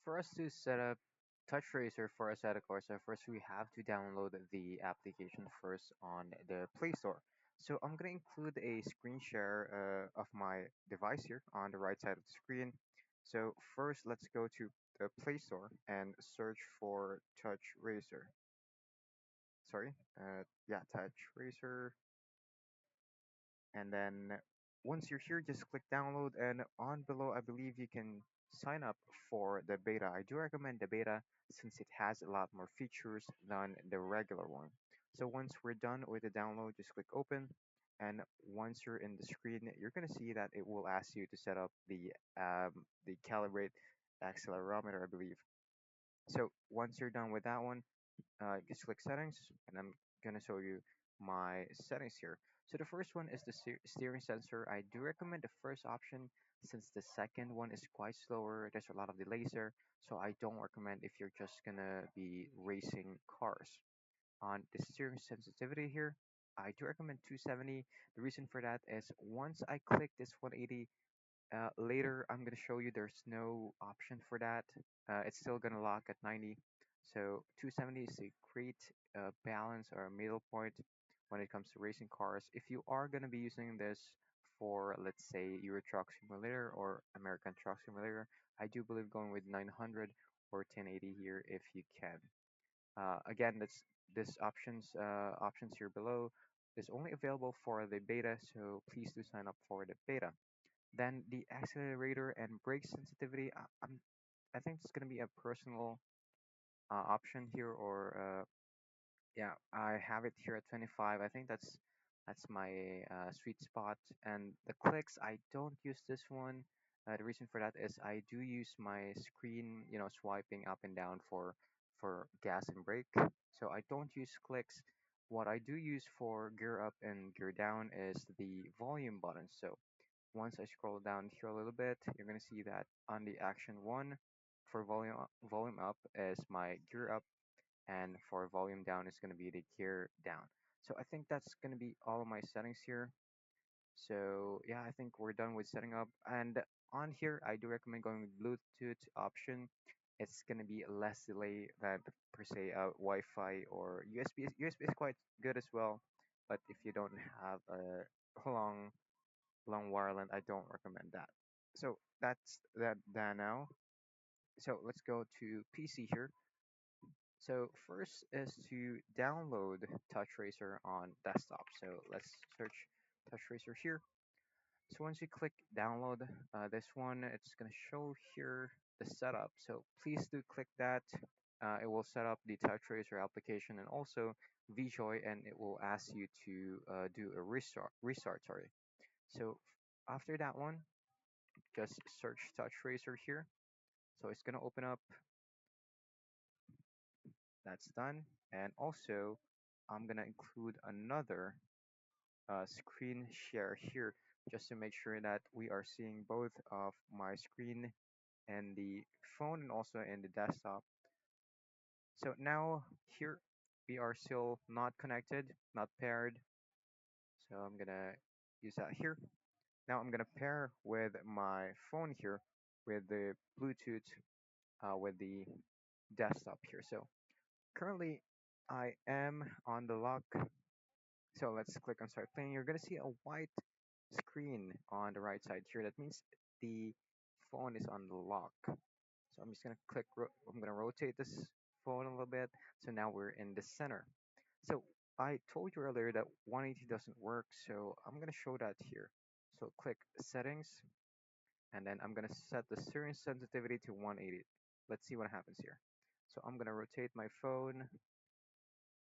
For us to set up Touch Racer for Assetto Corsa, first we have to download the application first on the Play Store. So I'm gonna include a screen share of my device here on the right side of the screen. So first, let's go to the Play Store and search for Touch Racer. Sorry, yeah, Touch Racer. And then once you're here, just click download, and on below I believe you can sign up for the beta. I do recommend the beta since it has a lot more features than the regular one. So once we're done with the download, just click open, and once you're in the screen, you're gonna see that it will ask you to set up the calibrate accelerometer, I believe. So once you're done with that one, just click settings, and I'm gonna show you my settings here. So the first one is the steering sensor. I do recommend the first option since the second one is quite slower. There's a lot of delays there, so I don't recommend if you're just gonna be racing cars. On the steering sensitivity here, I do recommend 270. The reason for that is once I click this 180, later, I'm going to show you there's no option for that. It's still going to lock at 90. So 270 is a great balance or middle point when it comes to racing cars. If you are going to be using this for, let's say, Euro Truck Simulator or American Truck Simulator, I do believe going with 900 or 1080 here if you can. Again, this options here below is only available for the beta, so please do sign up for the beta. Then the accelerator and brake sensitivity, I think it's gonna be a personal option here, or yeah, I have it here at 25. I think that's my sweet spot. And the clicks, I don't use this one. The reason for that is I do use my screen, swiping up and down for gas and brake. So I don't use clicks. What I do use for gear up and gear down is the volume button. So once I scroll down here a little bit, you're gonna see that on the action one for volume up is my gear up, and for volume down is gonna be the gear down. So I think that's gonna be all of my settings here. So yeah, I think we're done with setting up. And on here, I do recommend going with Bluetooth option. It's gonna be less delay than per se Wi-Fi or USB. USB is quite good as well, but if you don't have a long wireline, I don't recommend that. So that's that now. So let's go to PC here. So first is to download TouchRacer on desktop. So let's search TouchRacer here. So once you click download this one, it's gonna show here the setup. So please do click that. It will set up the TouchRacer application and also VJoy, and it will ask you to do a restart. Sorry. So after that one, just search Touch Tracer here. So it's going to open up. That's done. And also, I'm going to include another screen share here just to make sure that we are seeing both of my screen and the phone and also in the desktop. So now here we are still not connected, not paired. So I'm going to use that here. Now I'm going to pair with my phone here with the Bluetooth with the desktop here. So currently I am on the lock. So let's click on start playing. You're gonna see a white screen on the right side here. That means the phone is on the lock. So I'm just gonna I'm gonna rotate this phone a little bit. So now we're in the center. So I told you earlier that 180 doesn't work. So I'm gonna show that here. So click settings, and then I'm gonna set the steering sensitivity to 180. Let's see what happens here. So I'm gonna rotate my phone.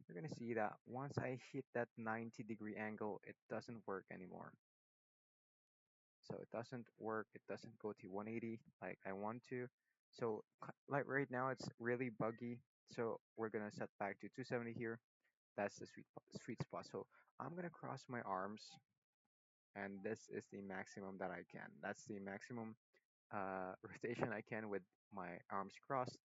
You're gonna see that once I hit that 90-degree angle, it doesn't work anymore. So it doesn't work. It doesn't go to 180 like I want to. So like right now, it's really buggy. So we're gonna set back to 270 here. That's the sweet spot. So I'm gonna cross my arms, and this is the maximum that I can. That's the maximum rotation I can with my arms crossed.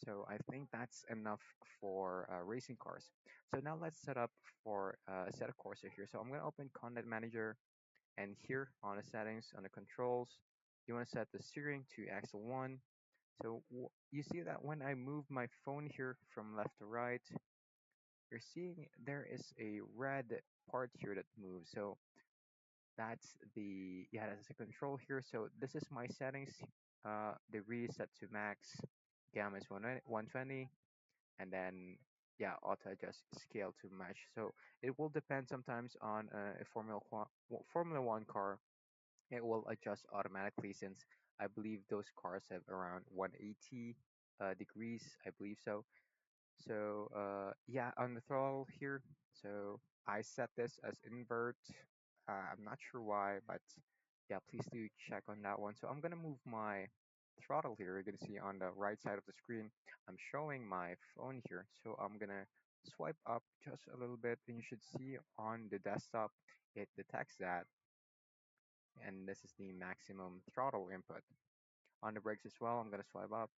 So I think that's enough for racing cars. So now let's set up for Assetto Corsa here. So I'm going to open Content Manager, and here on the settings, on the controls, you want to set the steering to axle 1, So you see that when I move my phone here from left to right, you're seeing there is a red part here that moves. So that's a control here. So this is my settings. Degree set to max, gamma is 120, and then yeah, auto adjust scale to match. So it will depend sometimes on a Formula One car. It will adjust automatically since I believe those cars have around 180 degrees. I believe so. So yeah, on the throttle here, so I set this as invert. I'm not sure why, but yeah, please do check on that one. So I'm gonna move my throttle here. You're gonna see on the right side of the screen, I'm showing my phone here. So I'm gonna swipe up just a little bit, and you should see on the desktop, it detects that, and this is the maximum throttle input. On the brakes as well, I'm gonna swipe up.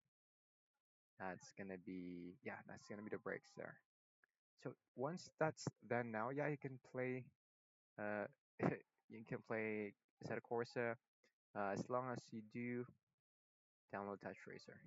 That's gonna be the brakes there. So once that's done now, yeah, you can play uh you can play Assetto Corsa as long as you do download Touch Tracer.